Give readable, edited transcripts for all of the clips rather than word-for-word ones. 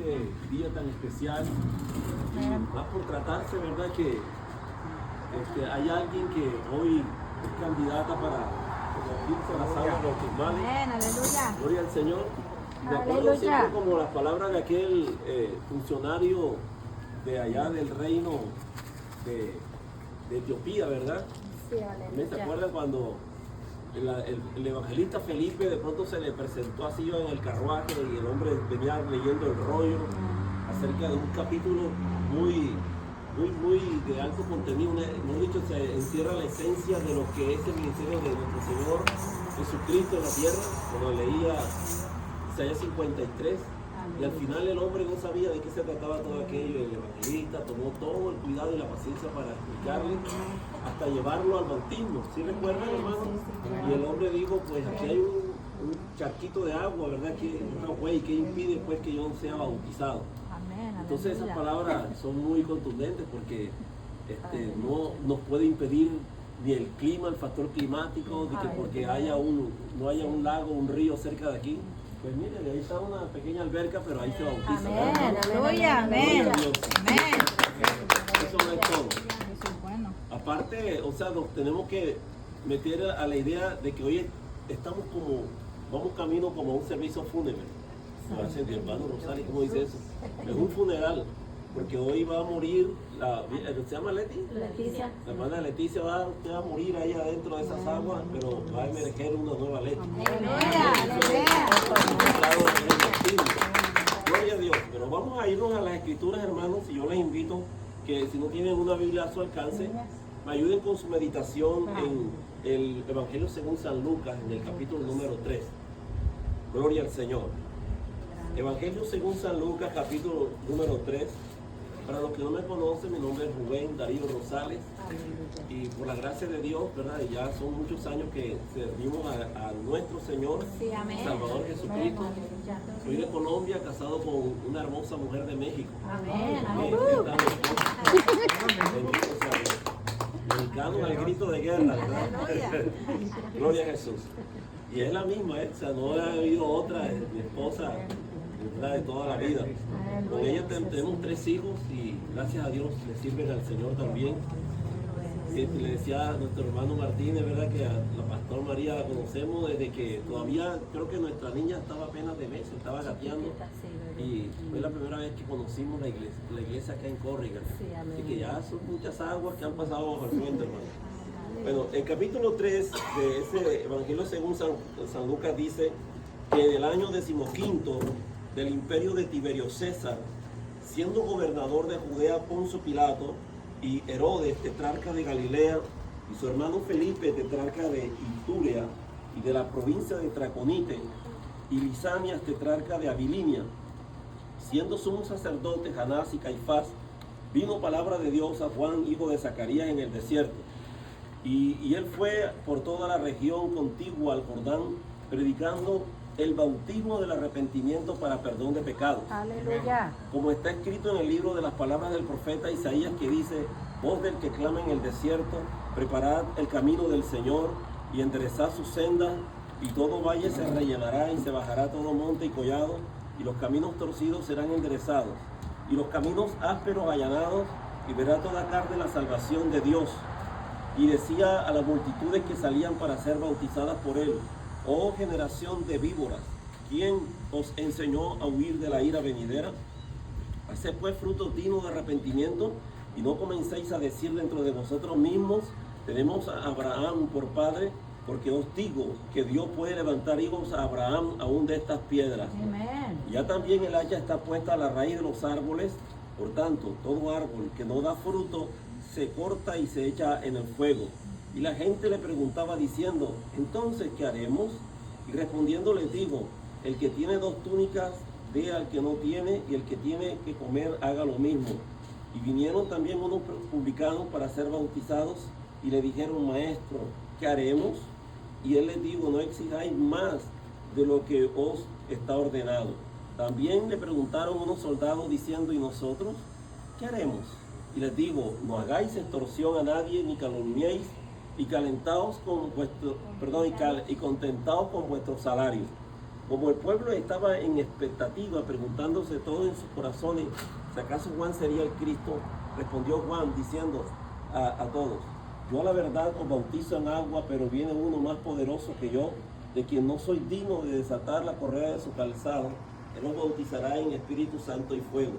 este día tan especial. Y va por tratarse, ¿verdad? Que hay alguien que hoy es candidata para convertirse a las aguas bautismales. Amén, aleluya. Gloria al Señor. Y de acuerdo siempre como las palabras de aquel funcionario de allá del reino de Etiopía, ¿verdad? Sí, aleluya. ¿Se acuerdan cuando el evangelista Felipe de pronto se le presentó así en el carruaje y el hombre venía leyendo el rollo acerca de un capítulo muy de alto contenido, no dicho, se encierra la esencia de lo que es el ministerio de nuestro Señor Jesucristo en la tierra, cuando leía Isaías 53, y al final el hombre no sabía de qué se trataba todo aquello, el evangelista tomó todo el cuidado y la paciencia para explicarle, hasta llevarlo al bautismo, ¿sí recuerdan, hermano? Y el hombre dijo, pues aquí hay un charquito de agua, ¿verdad? Que ¿qué impide pues que yo sea bautizado? Entonces esas palabras son muy contundentes porque no nos puede impedir ni el clima, el factor climático, de que porque no haya un lago, un río cerca de aquí. Pues miren, ahí está una pequeña alberca, pero ahí se bautiza. Amén, aleluya, amén. Amén. Eso no es todo. Aparte, o sea, nos tenemos que meter a la idea de que hoy vamos camino como a un servicio fúnebre. Gracias, mi hermano Rosario, ¿cómo dice eso? Es un funeral, porque hoy va a morir, ¿se llama Leti? Leticia. La hermana Leticia va a morir ahí adentro de esas aguas, pero va a emerger una nueva Leti. Gloria a Dios. Pero vamos a irnos a las escrituras, hermanos, y yo les invito que si no tienen una Biblia a su alcance, me ayuden con su meditación en el Evangelio según San Lucas, en el capítulo número 3. Gloria al Señor. Evangelio según San Lucas, capítulo número 3. Para los que no me conocen, mi nombre es Rubén Darío Rosales. Y por la gracia de Dios, ¿verdad? Y ya son muchos años que servimos a nuestro Señor, Salvador Jesucristo. Soy de Colombia, casado con una hermosa mujer de México. Amén. Mexicano al grito de guerra, ¿verdad? Gloria a Jesús. Y es la misma, o sea, no ha habido otra, mi esposa, ¿verdad? De toda la vida. Con ella tenemos 3 hijos y gracias a Dios le sirven al Señor también. Le decía a nuestro hermano Martínez, ¿verdad? Que a la pastora María la conocemos desde que todavía, creo que nuestra niña estaba apenas de meses, estaba gateando. Y fue la primera vez que conocimos la iglesia acá en Córrega. Así que ya son muchas aguas que han pasado bajo el puente, hermano. Bueno, el capítulo 3 de ese Evangelio según San Lucas dice que en el año 15 del imperio de Tiberio César, siendo gobernador de Judea Poncio Pilato y Herodes, tetrarca de Galilea, y su hermano Felipe, tetrarca de Iturea y de la provincia de Traconite, y Lisanias, tetrarca de Abilinia, siendo sumos sacerdotes Anás y Caifás, vino palabra de Dios a Juan, hijo de Zacarías, en el desierto. Y él fue por toda la región contigua al Jordán, predicando el bautismo del arrepentimiento para perdón de pecados. Aleluya. Como está escrito en el libro de las palabras del profeta Isaías, que dice: voz del que clama en el desierto, preparad el camino del Señor y enderezad sus sendas, y todo valle se rellenará y se bajará todo monte y collado, y los caminos torcidos serán enderezados, y los caminos ásperos allanados, y verá toda carne la salvación de Dios. Y decía a las multitudes que salían para ser bautizadas por él: oh generación de víboras, ¿quién os enseñó a huir de la ira venidera? Haced pues frutos dignos de arrepentimiento, y no comencéis a decir dentro de vosotros mismos: tenemos a Abraham por padre, porque os digo que Dios puede levantar hijos a Abraham aún de estas piedras. Amén. Ya también el hacha está puesta a la raíz de los árboles. Por tanto, todo árbol que no da fruto se corta y se echa en el fuego. Y la gente le preguntaba diciendo: entonces, ¿qué haremos? Y respondiendo les digo: el que tiene 2 túnicas, dé al que no tiene, y el que tiene que comer, haga lo mismo. Y vinieron también unos publicanos para ser bautizados, y le dijeron: maestro, ¿qué haremos? Y él les dijo: no exijáis más de lo que os está ordenado. También le preguntaron unos soldados diciendo: ¿y nosotros qué haremos? Y les digo: no hagáis extorsión a nadie, ni calumniéis, y contentaos con vuestro salario. Como el pueblo estaba en expectativa, preguntándose todo en sus corazones si acaso Juan sería el Cristo, respondió Juan diciendo a todos: yo a la verdad os bautizo en agua, pero viene uno más poderoso que yo, de quien no soy digno de desatar la correa de su calzado. Él os bautizará en Espíritu Santo y fuego.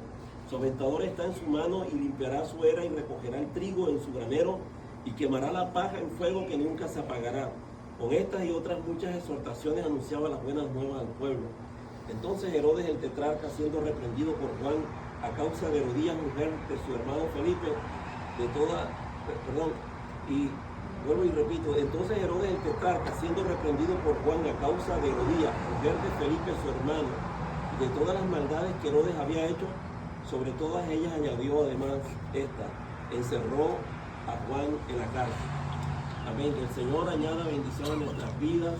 Su aventador está en su mano y limpiará su era y recogerá el trigo en su granero y quemará la paja en fuego que nunca se apagará. Con estas y otras muchas exhortaciones anunciaba las buenas nuevas al pueblo. Entonces Herodes el tetrarca, siendo reprendido por Juan a causa de Herodías, mujer de su hermano Felipe, entonces Herodes el tetrarca, siendo reprendido por Juan a causa de Herodías, mujer de Felipe su hermano, y de todas las maldades que Herodes había hecho, sobre todas ellas añadió además esta: encerró a Juan en la cárcel. Amén. Que el Señor añada bendición a nuestras vidas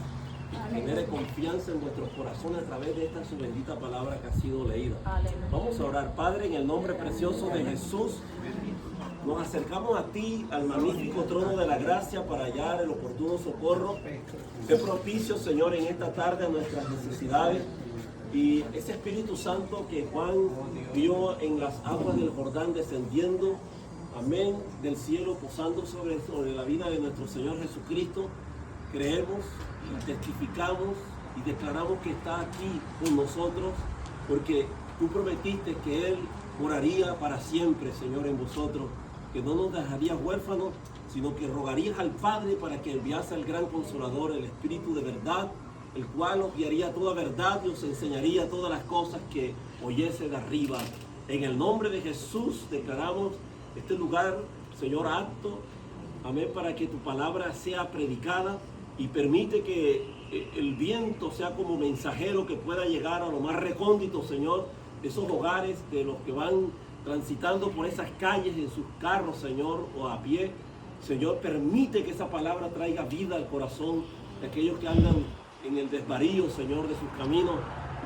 y genere confianza en vuestros corazones a través de esta su bendita palabra que ha sido leída. Vamos a orar. Padre, en el nombre precioso de Jesús, nos acercamos a ti, al magnífico trono de la gracia, para hallar el oportuno socorro. Sé propicio, Señor, en esta tarde a nuestras necesidades. Y ese Espíritu Santo que Juan vio en las aguas del Jordán descendiendo, amén, del cielo, posando sobre la vida de nuestro Señor Jesucristo, creemos y testificamos y declaramos que está aquí con nosotros, porque tú prometiste que Él moraría para siempre, Señor, en vosotros, que no nos dejarías huérfanos, sino que rogarías al Padre para que enviase al gran Consolador, el Espíritu de verdad, el cual os guiaría toda verdad y os enseñaría todas las cosas que oyese de arriba. En el nombre de Jesús declaramos este lugar, Señor, apto, amén, para que tu palabra sea predicada, y permite que el viento sea como mensajero que pueda llegar a lo más recóndito, Señor, de esos hogares, de los que van transitando por esas calles en sus carros, Señor, o a pie. Señor, permite que esa palabra traiga vida al corazón de aquellos que andan en el desvarío, Señor, de sus caminos,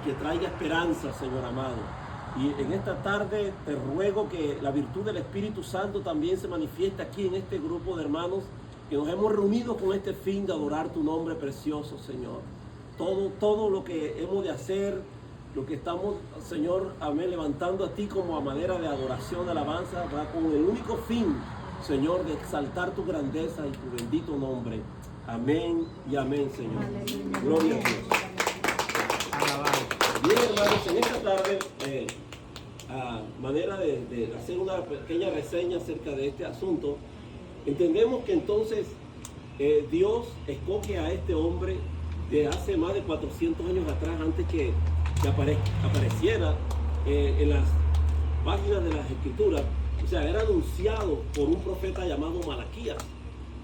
y que traiga esperanza, Señor amado. Y en esta tarde te ruego que la virtud del Espíritu Santo también se manifieste aquí en este grupo de hermanos que nos hemos reunido con este fin de adorar tu nombre precioso, Señor. Todo lo que hemos de hacer, lo que estamos, Señor, amén, levantando a ti como a manera de adoración, alabanza, va con el único fin, Señor, de exaltar tu grandeza y tu bendito nombre. Amén y amén, Señor. Aleluya. Gloria a Dios. Bien, hermanos, en esta tarde, a manera de hacer una pequeña reseña acerca de este asunto, entendemos que entonces Dios escoge a este hombre de hace más de 400 años atrás, antes que apareciera en las páginas de las Escrituras. O sea, era anunciado por un profeta llamado Malaquías.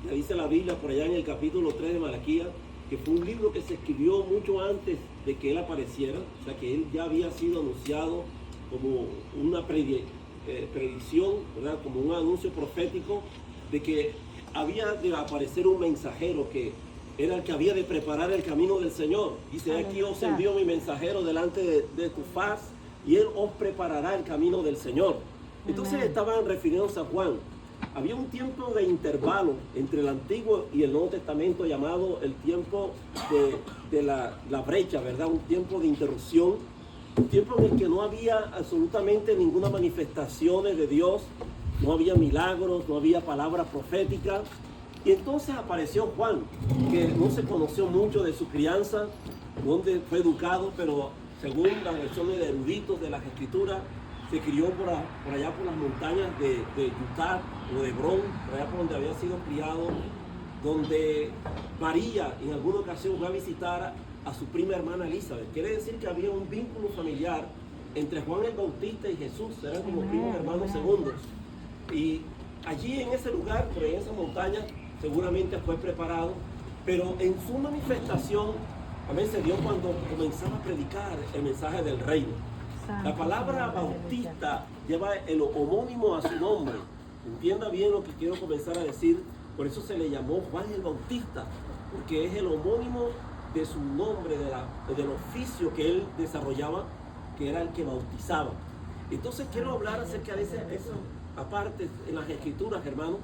Ya dice la Biblia por allá en el capítulo 3 de Malaquías, que fue un libro que se escribió mucho antes de que él apareciera. O sea, que él ya había sido anunciado como una predicción, ¿verdad? Como un anuncio profético de que había de aparecer un mensajero que era el que había de preparar el camino del Señor. Dice: aquí os envío mi mensajero delante de tu faz, y él os preparará el camino del Señor. Entonces estaban refiriéndose a Juan. Había un tiempo de intervalo entre el Antiguo y el Nuevo Testamento llamado el tiempo de la brecha, ¿verdad? Un tiempo de interrupción, un tiempo en el que no había absolutamente ninguna manifestación de Dios, no había milagros, no había palabras proféticas. Y entonces apareció Juan, que no se conoció mucho de su crianza, donde fue educado, pero según las versiones de eruditos de las Escrituras, se crió por allá por las montañas de Utah o de Hebrón, por allá por donde había sido criado, donde María en alguna ocasión fue a visitar a su prima hermana Elizabeth. Quiere decir que había un vínculo familiar entre Juan el Bautista y Jesús, eran como primos hermanos segundos. Y allí en ese lugar, por ahí en esa montaña, seguramente fue preparado, pero en su manifestación, amén, se dio cuando comenzaba a predicar el mensaje del reino. La palabra bautista lleva el homónimo a su nombre. Entienda bien lo que quiero comenzar a decir. Por eso se le llamó Juan el Bautista, porque es el homónimo de su nombre, del oficio que él desarrollaba, que era el que bautizaba. Entonces quiero hablar acerca de eso, aparte en las Escrituras, hermanos,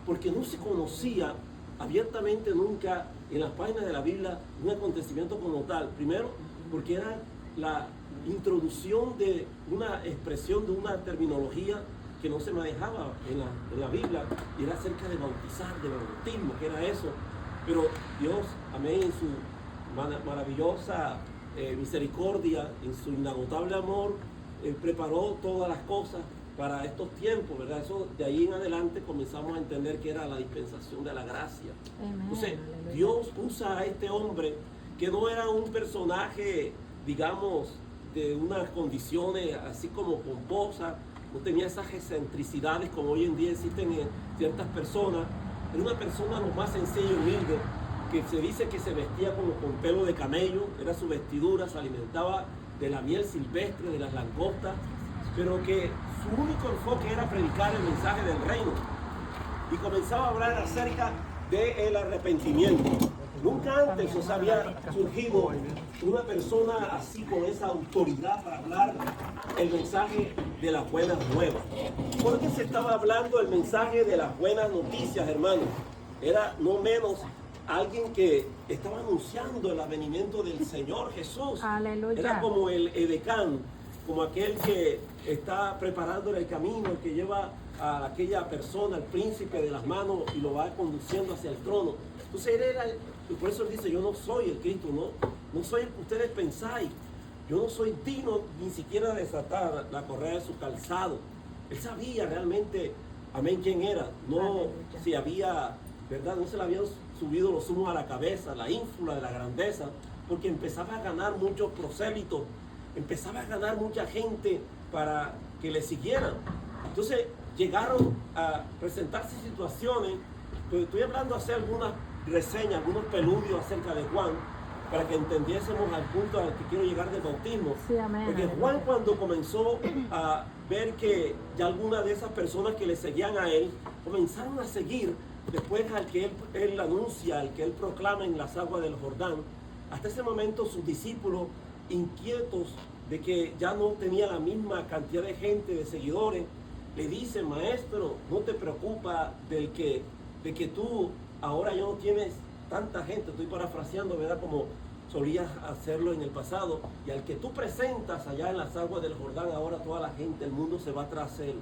porque no se conocía abiertamente nunca en las páginas de la Biblia un acontecimiento como tal. Primero, porque era la introducción de una expresión, de una terminología que no se manejaba en la Biblia, y era acerca de bautizar, de bautismo, que era eso. Pero Dios, amén, en su maravillosa misericordia, en su inagotable amor, preparó todas las cosas para estos tiempos, ¿verdad? Eso, de ahí en adelante comenzamos a entender que era la dispensación de la gracia. Entonces, Dios usa a este hombre que no era un personaje, digamos, de unas condiciones así como pomposas, no tenía esas excentricidades como hoy en día existen en ciertas personas. Era una persona lo más sencilla y humilde, que se dice que se vestía como con pelo de camello, era su vestidura, se alimentaba de la miel silvestre, de las langostas, pero que su único enfoque era predicar el mensaje del reino. Y comenzaba a hablar acerca del arrepentimiento. Nunca antes os había surgido una persona así con esa autoridad para hablar el mensaje de las buenas nuevas. Porque se estaba hablando el mensaje de las buenas noticias, hermanos. Era no menos alguien que estaba anunciando el advenimiento del Señor Jesús. Aleluya. Era como el edecán, como aquel que está preparando el camino, el que lleva a aquella persona, al príncipe de las manos, y lo va conduciendo hacia el trono. Entonces él era, y por eso él dice, yo no soy el Cristo, no soy el que ustedes pensáis. Yo no soy digno ni siquiera de desatar la correa de su calzado. Él sabía realmente, amén, quién era. No si había, ¿verdad? No se le habían subido los humos a la cabeza, la ínfula de la grandeza, porque empezaba a ganar muchos prosélitos, empezaba a ganar mucha gente para que le siguieran. Entonces llegaron a presentarse situaciones, pues estoy hablando hace algunas reseñas, algunos peludios acerca de Juan, para que entendiésemos al punto al que quiero llegar del bautismo. Sí, amén. Porque Juan, cuando comenzó a ver que ya algunas de esas personas que le seguían a él comenzaron a seguir después al que él anuncia, al que él proclama en las aguas del Jordán, hasta ese momento sus discípulos, inquietos de que ya no tenía la misma cantidad de gente, de seguidores, le dicen: maestro, no te preocupa de que tú ahora ya no tienes tanta gente. Estoy parafraseando, ¿verdad?, como solías hacerlo en el pasado. Y al que tú presentas allá en las aguas del Jordán, ahora toda la gente, el mundo se va tras él.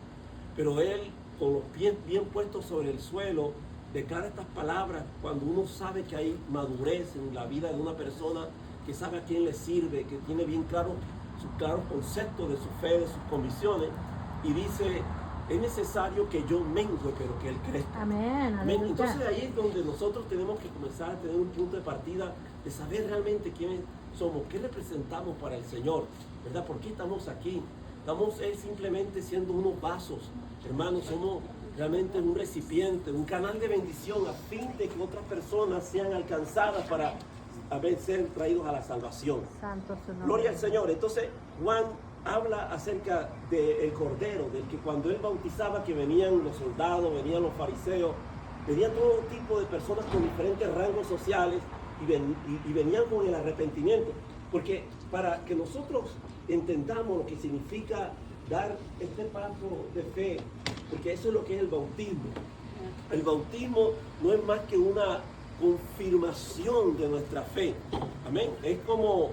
Pero él, con los pies bien puestos sobre el suelo, declara estas palabras cuando uno sabe que hay madurez en la vida de una persona, que sabe a quién le sirve, que tiene bien claro sus claros conceptos de su fe, de sus convicciones, y dice: es necesario que yo mengue, pero que él crezca. Amén. Aleluya. Entonces ahí es donde nosotros tenemos que comenzar a tener un punto de partida de saber realmente quiénes somos, qué representamos para el Señor, ¿verdad? ¿Por qué estamos aquí? Estamos simplemente siendo unos vasos, hermanos. Somos realmente un recipiente, un canal de bendición, a fin de que otras personas sean alcanzadas para ser traídos a la salvación. Santo su nombre. Gloria al Señor. Entonces Juan habla acerca del Cordero, del que cuando él bautizaba, que venían los soldados, venían los fariseos, venían todo tipo de personas con diferentes rangos sociales, y venían con el arrepentimiento. Porque para que nosotros entendamos lo que significa dar este paso de fe, porque eso es lo que es el bautismo. El bautismo no es más que una confirmación de nuestra fe. Amén. Es como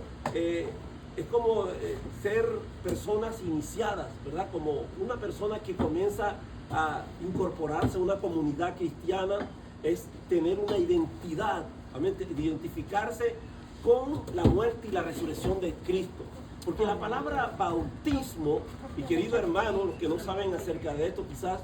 ser personas iniciadas, ¿verdad? Como una persona que comienza a incorporarse a una comunidad cristiana, es tener una identidad, amén, identificarse con la muerte y la resurrección de Cristo. Porque la palabra bautismo, y querido hermano, los que no saben acerca de esto quizás,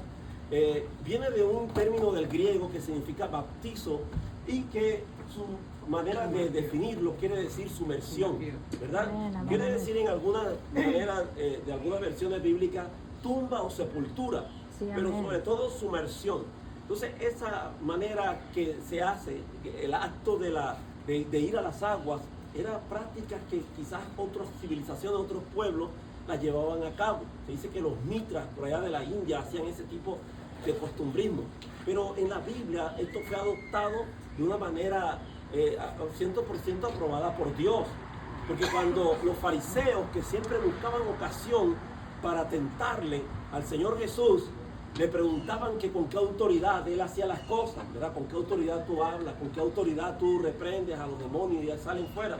viene de un término del griego que significa bautizo, y que su manera de definirlo quiere decir sumersión, ¿verdad? Quiere decir en alguna manera, de algunas versiones bíblicas, tumba o sepultura, sí, pero sobre todo sumersión. Entonces esa manera que se hace, el acto de ir a las aguas, era prácticas que quizás otras civilizaciones, otros pueblos las llevaban a cabo. Se dice que los mitras por allá de la India hacían ese tipo de costumbrismo, pero en la Biblia esto fue adoptado de una manera 100% aprobada por Dios, porque cuando los fariseos, que siempre buscaban ocasión para tentarle al Señor Jesús, le preguntaban que con qué autoridad él hacía las cosas, ¿verdad? Con qué autoridad tú hablas, con qué autoridad tú reprendes a los demonios y ya salen fuera.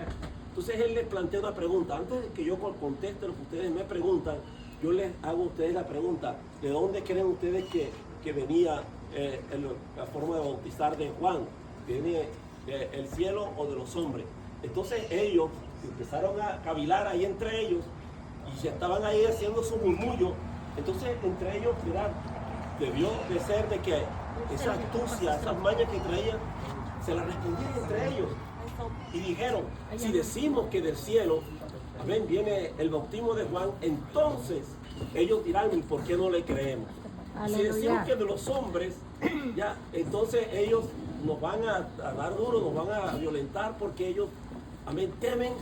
Entonces él les plantea una pregunta. Antes de que yo conteste lo que ustedes me preguntan, yo les hago a ustedes la pregunta: ¿de dónde creen ustedes que venía la forma de bautizar de Juan? ¿Viene del cielo o de los hombres? Entonces ellos empezaron a cavilar ahí entre ellos y ya estaban ahí haciendo su murmullo. Entonces entre ellos, mirad, debió de ser de que esa astucia, esas mañas que traían, se las respondieron entre ellos. Y dijeron: si decimos que del cielo, amén, viene el bautismo de Juan, entonces ellos dirán: ¿y por qué no le creemos? Si decimos que de los hombres, ya, entonces ellos nos van a dar duro, nos van a violentar, porque ellos, amén, temen,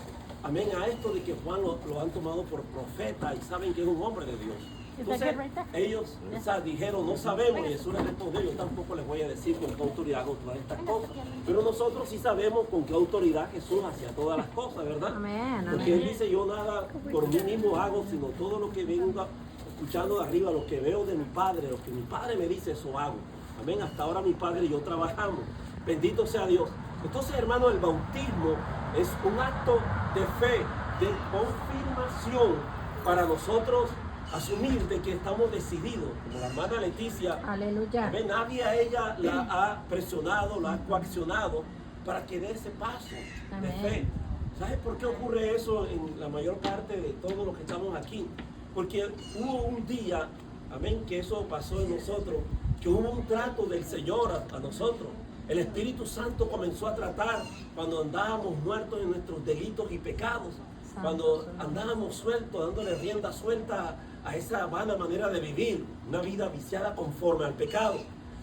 amén, a esto de que Juan lo han tomado por profeta y saben que es un hombre de Dios. Entonces ellos, o sea, dijeron: no sabemos. Y Jesús les respondió: yo tampoco les voy a decir con qué autoridad hago todas estas cosas, pero nosotros sí sabemos con qué autoridad Jesús hacía todas las cosas, ¿verdad? Amén, Porque Él dice: yo nada por mí mismo hago, sino todo lo que vengo escuchando de arriba, lo que veo de mi Padre, lo que mi Padre me dice, eso hago. Amén. Hasta ahora mi Padre y yo trabajamos. Bendito sea Dios. Entonces, hermano, el bautismo es un acto de fe, de confirmación para nosotros asumir de que estamos decididos. Como la hermana Leticia, aleluya. amén, nadie a ella la ha presionado, la ha coaccionado para que dé ese paso de fe. ¿Sabes por qué ocurre eso en la mayor parte de todos los que estamos aquí? Porque hubo un día, amén, que eso pasó en nosotros, que hubo un trato del Señor a nosotros. El Espíritu Santo comenzó a tratar cuando andábamos muertos en nuestros delitos y pecados, cuando andábamos sueltos, dándole rienda suelta a esa vana manera de vivir, una vida viciada conforme al pecado.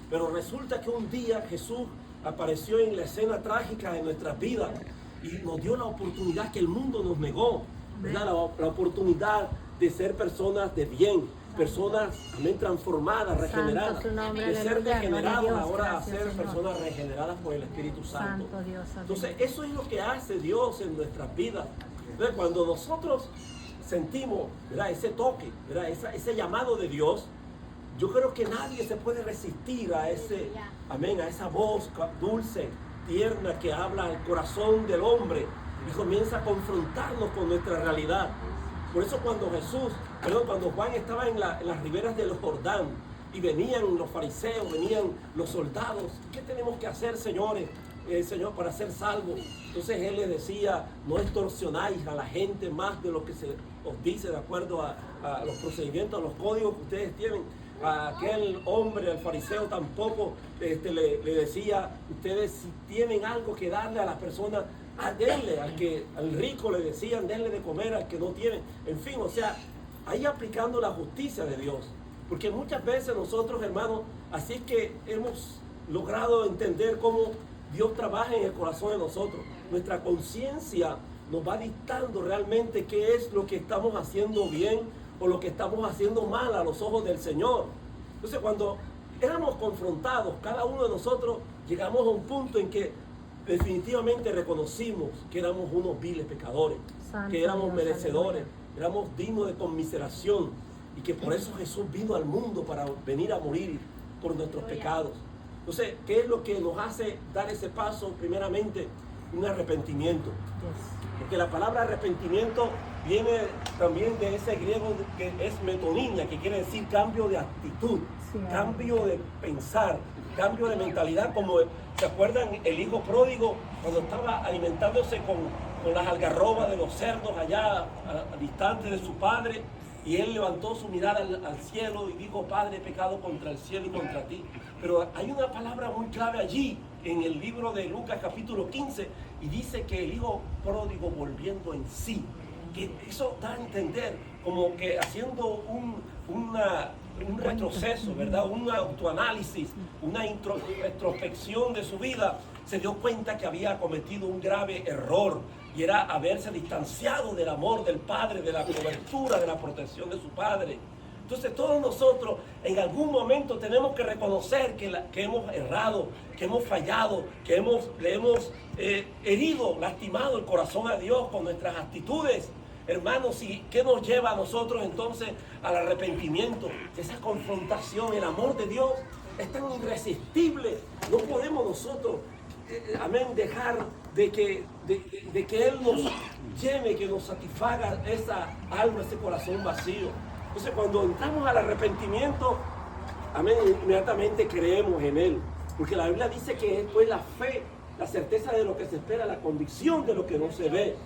Pero resulta que un día Jesús apareció en la escena trágica de nuestras vidas y nos dio la oportunidad que el mundo nos negó, ¿verdad? La oportunidad de ser personas de bien, personas, amén, transformadas, regeneradas, de ser degenerados ahora a ser personas regeneradas por el Espíritu Santo. Entonces eso es lo que hace Dios en nuestras vidas. Entonces, cuando nosotros sentimos, ¿verdad?, ese toque, ¿verdad?, ese llamado de Dios, yo creo que nadie se puede resistir a ese, amén, a esa voz dulce, tierna, que habla al corazón del hombre y comienza a confrontarnos con nuestra realidad. Por eso cuando cuando Juan estaba en las riberas del Jordán y venían los fariseos, venían los soldados: ¿qué tenemos que hacer, señores? Señor, para ser salvos. Entonces él les decía: no extorsionáis a la gente más de lo que se os dice de acuerdo a los procedimientos, a los códigos que ustedes tienen. A aquel hombre, al fariseo, tampoco le decía: ustedes si tienen algo que darle a las personas, denle. Al rico le decían: denle de comer al que no tiene. En fin, o sea, ahí aplicando la justicia de Dios. Porque muchas veces nosotros, hermanos, así es que hemos logrado entender cómo Dios trabaja en el corazón de nosotros. Nuestra conciencia nos va dictando realmente qué es lo que estamos haciendo bien o lo que estamos haciendo mal a los ojos del Señor. Entonces, cuando éramos confrontados, cada uno de nosotros llegamos a un punto en que definitivamente reconocimos que éramos unos viles pecadores, que éramos merecedores, éramos dignos de conmiseración, y que por eso Jesús vino al mundo para venir a morir por nuestros pecados. Entonces, ¿qué es lo que nos hace dar ese paso? Primeramente, un arrepentimiento. Porque la palabra arrepentimiento viene también de ese griego que es metoniña, que quiere decir cambio de actitud, cambio de pensar, cambio de mentalidad. Como ¿se acuerdan el hijo pródigo cuando estaba alimentándose con las algarrobas de los cerdos allá distante de su padre? Y él levantó su mirada al cielo y dijo: Padre, he pecado contra el cielo y contra ti. Pero hay una palabra muy clave allí en el libro de Lucas capítulo 15, y dice que el hijo pródigo volviendo en sí, que eso da a entender como que haciendo un retroceso, ¿verdad?, un autoanálisis, una introspección de su vida, se dio cuenta que había cometido un grave error, y era haberse distanciado del amor del Padre, de la cobertura, de la protección de su Padre. Entonces todos nosotros en algún momento tenemos que reconocer que hemos errado, que hemos fallado, que le hemos herido, lastimado el corazón a Dios con nuestras actitudes. Hermanos, ¿y qué nos lleva a nosotros entonces al arrepentimiento? Esa confrontación. El amor de Dios es tan irresistible. No podemos nosotros, amén, dejar de que Él nos llene, que nos satisfaga esa alma, ese corazón vacío. Entonces cuando entramos al arrepentimiento, amén, inmediatamente creemos en Él. Porque la Biblia dice que es pues la fe, la certeza de lo que se espera, la convicción de lo que no se ve.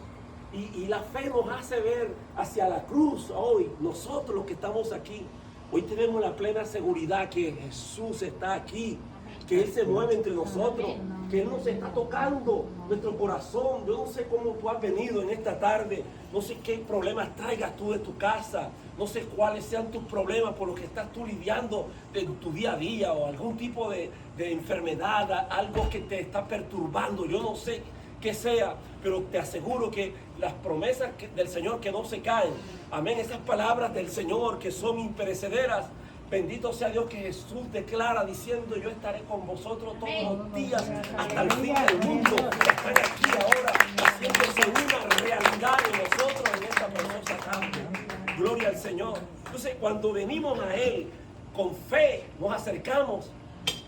Y la fe nos hace ver hacia la cruz hoy, nosotros los que estamos aquí. Hoy tenemos la plena seguridad que Jesús está aquí, que Él se mueve entre nosotros, que Él nos está tocando nuestro corazón. Yo no sé cómo tú has venido en esta tarde, no sé qué problemas traigas tú de tu casa, no sé cuáles sean tus problemas por los que estás tú lidiando en tu día a día, o algún tipo de enfermedad, algo que te está perturbando, yo no sé qué sea, pero te aseguro que las promesas del Señor que no se caen, amén, esas palabras del Señor que son imperecederas, bendito sea Dios, que Jesús declara diciendo: yo estaré con vosotros todos los días hasta el fin del mundo. Están aquí ahora haciéndose una realidad en nosotros en esta preciosa tarde. Gloria al Señor. Entonces cuando venimos a Él con fe, nos acercamos,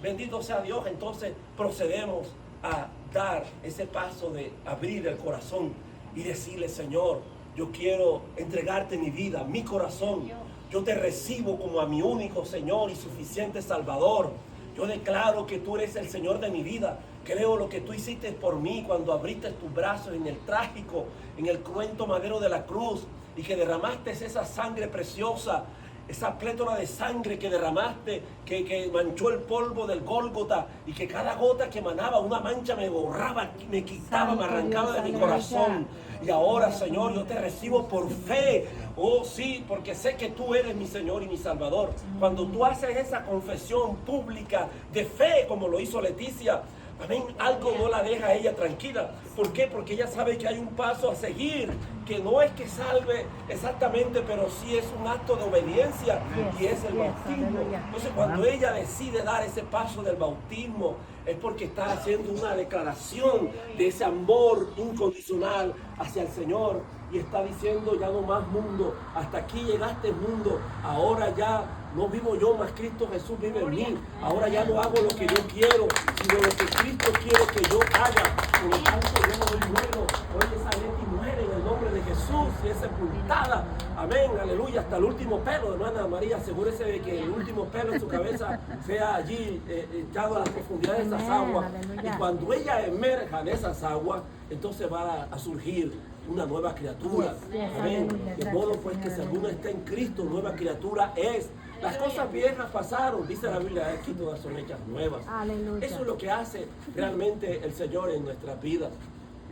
bendito sea Dios, entonces procedemos a dar ese paso de abrir el corazón y decirle: Señor, yo quiero entregarte mi vida, mi corazón. Yo te recibo como a mi único Señor y suficiente Salvador. Yo declaro que tú eres el Señor de mi vida. Creo lo que tú hiciste por mí cuando abriste tus brazos en el trágico, en el cruento madero de la cruz, y que derramaste esa sangre preciosa, esa plétora de sangre que derramaste, que manchó el polvo del Gólgota, y que cada gota que emanaba, una mancha me borraba, me quitaba, me arrancaba de mi corazón. Y ahora, Señor, yo te recibo por fe. Oh sí, porque sé que tú eres mi Señor y mi Salvador. Cuando tú haces esa confesión pública de fe, como lo hizo Leticia, amén, algo no la deja a ella tranquila. ¿Por qué? Porque ella sabe que hay un paso a seguir, que no es que salve exactamente, pero sí es un acto de obediencia, y es el bautismo. Entonces cuando ella decide dar ese paso del bautismo, es porque está haciendo una declaración de ese amor incondicional hacia el Señor, y está diciendo: ya no más mundo, hasta aquí llegaste mundo, ahora ya no vivo yo, más Cristo Jesús vive en mí. Ahora ya no hago lo que yo quiero, sino lo que Cristo quiere que yo haga. Por lo tanto, yo no doy muero. Hoy esa Leti muere en el nombre de Jesús y es sepultada. Amén, aleluya, hasta el último pelo, hermana María. Asegúrese de que el último pelo en su cabeza sea allí echado a las profundidades de esas aguas. Y cuando ella emerja de esas aguas, entonces va a surgir una nueva criatura. Amén. De modo pues que si alguno está en Cristo, nueva criatura es. Las cosas viejas pasaron, dice la Biblia, aquí todas son hechas nuevas. Aleluya. Eso es lo que hace realmente el Señor en nuestras vidas.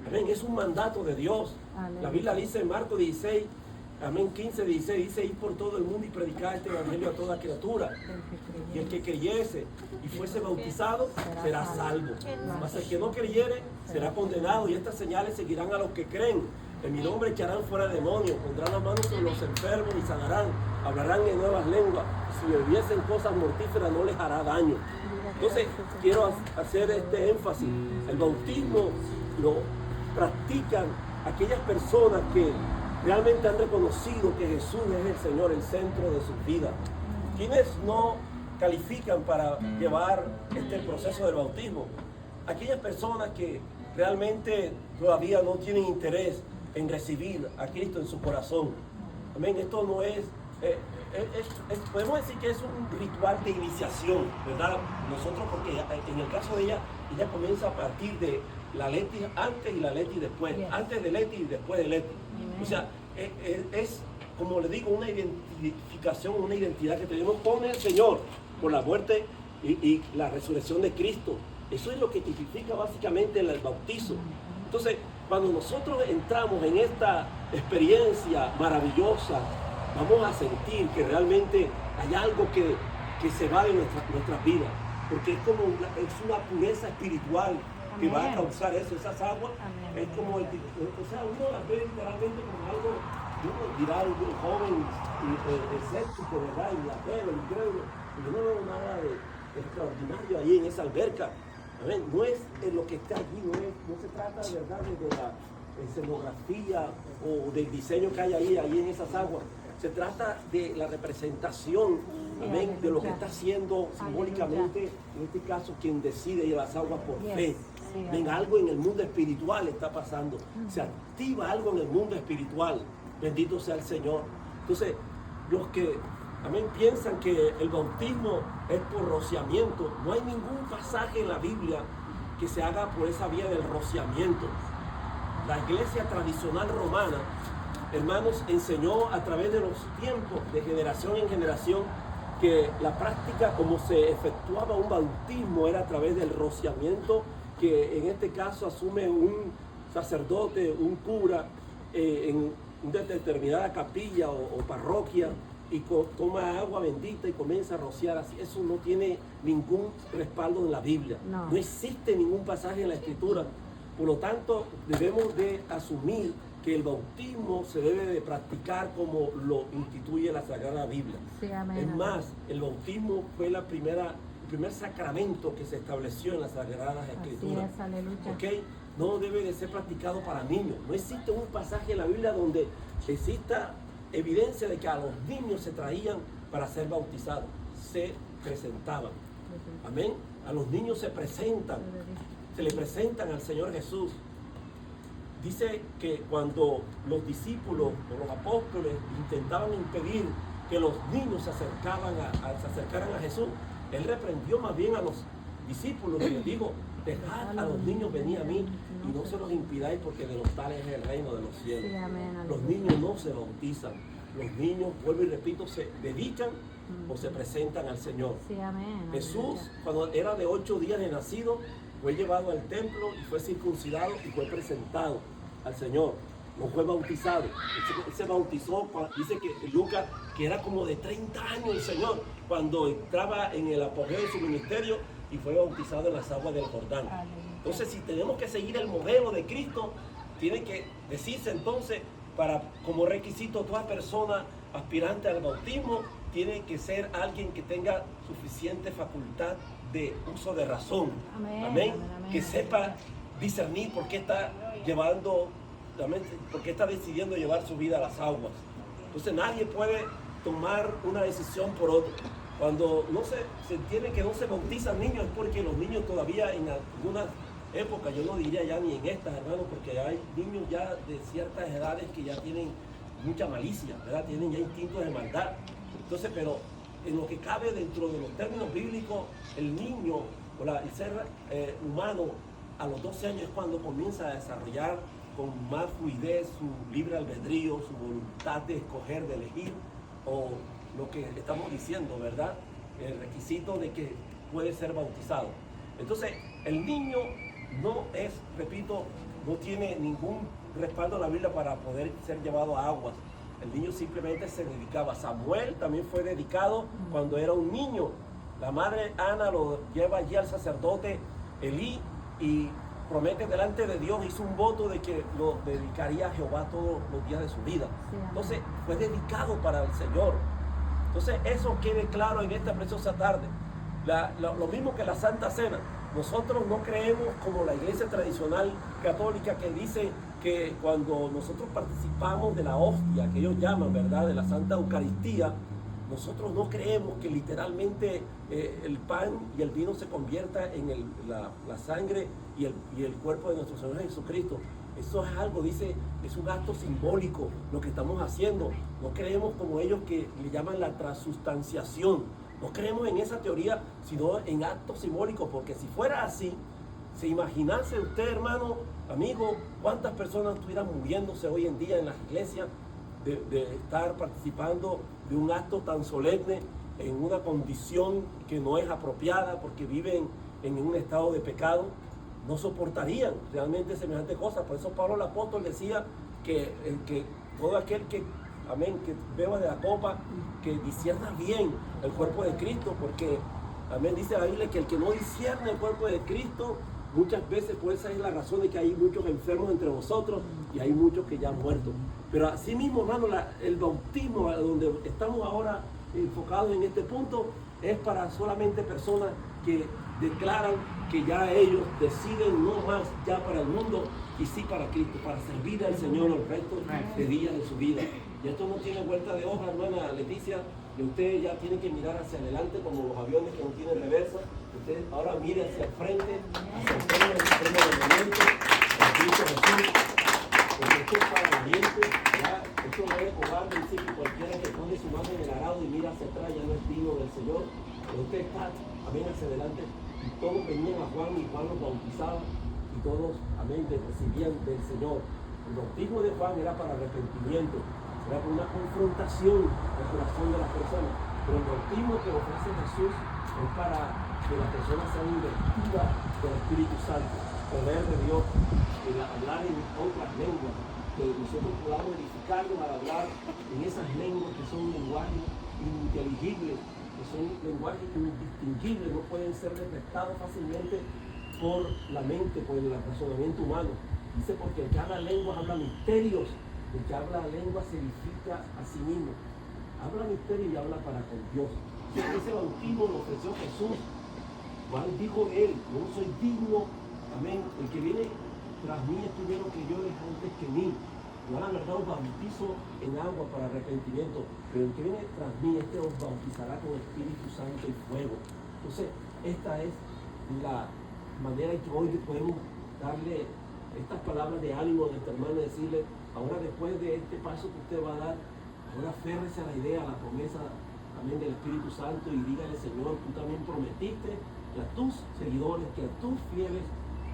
Amén, es un mandato de Dios. Aleluya. La Biblia dice en Marcos 16, amén, 15, 16, dice: ir por todo el mundo y predicar este evangelio a toda criatura. Y el que creyese y fuese bautizado será salvo. Mas el que no creyere será condenado. Y estas señales seguirán a los que creen. En mi nombre echarán fuera demonios, pondrán las manos sobre los enfermos y sanarán, hablarán en nuevas lenguas. Si bebiesen cosas mortíferas no les hará daño. Entonces quiero hacer este énfasis: el bautismo lo practican aquellas personas que realmente han reconocido que Jesús es el Señor, el centro de sus vidas. ¿Quiénes no califican para llevar este proceso del bautismo? Aquellas personas que realmente todavía no tienen interés en recibir a Cristo en su corazón. Amén. Esto no es, podemos decir que es un ritual de iniciación, ¿verdad? Nosotros, porque en el caso de ella comienza a partir de la Leti antes y la Leti después, antes de Leti y después de Leti. O sea, es como le digo, una identificación, una identidad que tenemos con el Señor por la muerte y la resurrección de Cristo. Eso es lo que tipifica básicamente el bautizo. Entonces, cuando nosotros entramos en esta experiencia maravillosa, vamos a sentir que realmente hay algo que se va de nuestras vidas, porque es como una pureza espiritual que va a causar eso, esas aguas. Es como, uno las ve literalmente como algo, uno dirá un joven escéptico, ¿verdad? Y la ve, el incrédulo, y yo no veo nada de extraordinario ahí en esa alberca. Amén. No es lo que está allí, no se trata de verdad de la escenografía o del diseño que hay ahí en esas aguas, Se trata de la representación, amén, de lo que está haciendo simbólicamente, en este caso, quien decide ir a las aguas por fe. Ven, algo en el mundo espiritual está pasando. Se activa algo en el mundo espiritual. Bendito sea el Señor. Entonces, los que, amén, piensan que el bautismo es por rociamiento, no hay ningún pasaje en la Biblia que se haga por esa vía del rociamiento. La iglesia tradicional romana, hermanos, enseñó a través de los tiempos, de generación en generación, que la práctica como se efectuaba un bautismo era a través del rociamiento, que en este caso asume un sacerdote, un cura, en una determinada capilla o parroquia, y toma agua bendita y comienza a rociar así. Eso no tiene ningún respaldo en la Biblia. No existe ningún pasaje en la Escritura. Por lo tanto, debemos de asumir que el bautismo se debe de practicar como lo instituye la Sagrada Biblia. Sí, amén, es más, el bautismo fue el primer sacramento que se estableció en las Sagradas Escrituras. Así es, aleluya. ¿Okay? No debe de ser practicado para niños. No existe un pasaje en la Biblia donde exista evidencia de que a los niños se traían para ser bautizados. Se presentaban. Amén. A los niños se presentan. Se le presentan al Señor Jesús. Dice que cuando los discípulos o los apóstoles intentaban impedir que los niños se acercaran a Jesús, Él reprendió más bien a los discípulos y les dijo: dejad a los niños venir a mí y no se los impidáis, porque de los tales es el reino de los cielos. Sí, amén, los niños no se bautizan. Los niños, vuelvo y repito, se dedican o se presentan al Señor. Sí, amén, Jesús, cuando era de 8 días de nacido, fue llevado al templo y fue circuncidado y fue presentado al Señor. No fue bautizado. Él se bautizó, dice que Lucas, que era como de 30 años el Señor, cuando entraba en el apogeo de su ministerio, y fue bautizado en las aguas del Jordán. Entonces, si tenemos que seguir el modelo de Cristo, tiene que decirse entonces, como requisito, toda persona aspirante al bautismo tiene que ser alguien que tenga suficiente facultad de uso de razón. Amén. Que sepa discernir por qué está decidiendo llevar su vida a las aguas. Entonces nadie puede tomar una decisión por otro. Cuando se entiende que no se bautizan niños, es porque los niños todavía en algunas épocas, yo no diría ya ni en estas, hermanos, porque hay niños ya de ciertas edades que ya tienen mucha malicia, ¿verdad? Tienen ya instintos de maldad. Entonces, pero en lo que cabe dentro de los términos bíblicos, el niño o el ser humano a los 12 años es cuando comienza a desarrollar con más fluidez su libre albedrío, su voluntad de escoger, de elegir, o lo que estamos diciendo, ¿verdad? El requisito de que puede ser bautizado. Entonces, el niño no es, repito, no tiene ningún respaldo en la Biblia para poder ser llevado a aguas. El niño simplemente se dedicaba. Samuel también fue dedicado cuando era un niño. La madre Ana lo lleva allí al sacerdote Elí y promete delante de Dios, hizo un voto de que lo dedicaría a Jehová todos los días de su vida. Entonces fue dedicado para el Señor. Entonces eso quede claro en esta preciosa tarde. Lo mismo que la Santa Cena. Nosotros no creemos como la iglesia tradicional católica que dice que cuando nosotros participamos de la hostia, que ellos llaman, ¿verdad?, de la Santa Eucaristía, nosotros no creemos que literalmente el pan y el vino se convierta en la sangre y el cuerpo de nuestro Señor Jesucristo. Eso es algo, dice, es un acto simbólico lo que estamos haciendo. No creemos como ellos que le llaman la transustanciación. No creemos en esa teoría, sino en actos simbólicos, porque si fuera así, se imaginase usted, hermano, amigo, cuántas personas estuvieran muriéndose hoy en día en las iglesias de estar participando de un acto tan solemne en una condición que no es apropiada porque viven en un estado de pecado. No soportarían realmente semejante cosa. Por eso Pablo el apóstol decía que todo aquel que, amén, que beba de la copa, que discierna bien el cuerpo de Cristo, porque, amén, dice la Biblia que el que no discierne el cuerpo de Cristo, muchas veces por esa es la razón de que hay muchos enfermos entre vosotros y hay muchos que ya han muerto. Pero así mismo, hermano, el bautismo, donde estamos ahora enfocados en este punto, es para solamente personas que declaran que ya ellos deciden no más ya para el mundo y sí para Cristo, para servir al Señor el resto de días de su vida. Y esto no tiene vuelta de hoja, hermana Leticia, que usted ya tiene que mirar hacia adelante como los aviones que no tienen reversa. Usted ahora mire hacia el frente, hacia el freno del movimiento, en Cristo Jesús. Porque esto es para valiente, ya, esto no es cobarde, dice que cualquiera que pone su mano en el arado y mira hacia atrás ya no es digno del Señor. Pero usted está, amén, hacia adelante. Y todos venían a Juan y Juan los bautizaba y todos, amén, recibían del Señor. El bautismo de Juan era para arrepentimiento, era por una confrontación al corazón de las personas. Pero el bautismo que ofrece Jesús es para que las personas sean investidas del Espíritu Santo, poder de Dios, hablar en otras lenguas, que nosotros podamos edificarnos al hablar en esas lenguas que son lenguajes ininteligibles, que son lenguajes indistinguibles, no pueden ser detectados fácilmente por la mente, por el razonamiento humano. Dice, porque el que habla lengua habla misterios, el que habla lengua se edifica a sí mismo. Habla misterio y habla para con Dios. Ese bautismo lo ofreció Jesús. Juan dijo él, no soy digno, amén, el que viene tras mí es primero que yo, es antes que mí. Yo a la verdad os bautizo en agua para arrepentimiento, pero el que viene tras mí, este os bautizará con Espíritu Santo y fuego. Entonces, esta es la manera en que hoy podemos darle estas palabras de ánimo a nuestra hermana, decirle, ahora después de este paso que usted va a dar, ahora aférrese a la idea, a la promesa, amén, del Espíritu Santo, y dígale, Señor, tú también prometiste que a tus seguidores, que a tus fieles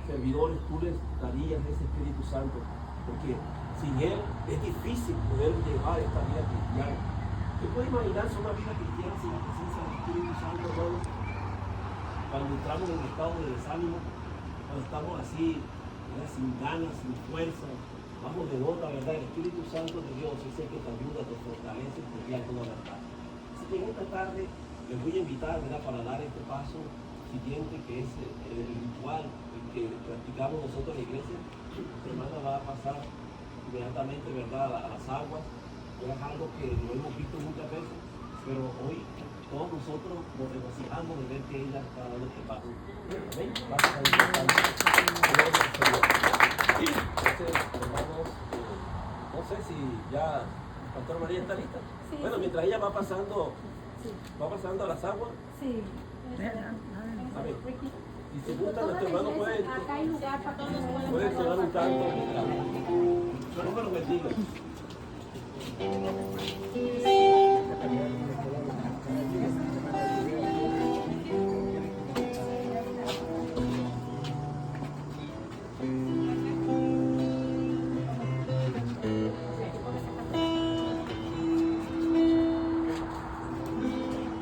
servidores, tú les darías ese Espíritu Santo, porque sin Él es difícil poder llevar esta vida cristiana. ¿Usted puede imaginarse una vida cristiana sin la presencia del Espíritu Santo, hermano? Cuando entramos en un estado de desánimo, cuando estamos así, ¿verdad?, sin ganas, sin fuerza, bajo de nota, ¿verdad? El Espíritu Santo de Dios es el que te ayuda, te fortalece, te guía con la verdad. Así que en esta tarde les voy a invitar, ¿verdad?, para dar este paso siguiente, que es el ritual que practicamos nosotros en la iglesia. Nuestra hermana va a pasar inmediatamente, ¿verdad?, a las aguas. Es algo que lo hemos visto muchas veces, pero hoy todos nosotros nos regocijamos de ver que ella está dando este paso. Amén. Gracias a Dios. Entonces, hermanos, no sé si ya Pastor María está lista. Sí, bueno, mientras ella va pasando a las aguas. Sí. Amén. Y si gusta, nuestro hermano puede sonar un canto. Dios me lo bendiga.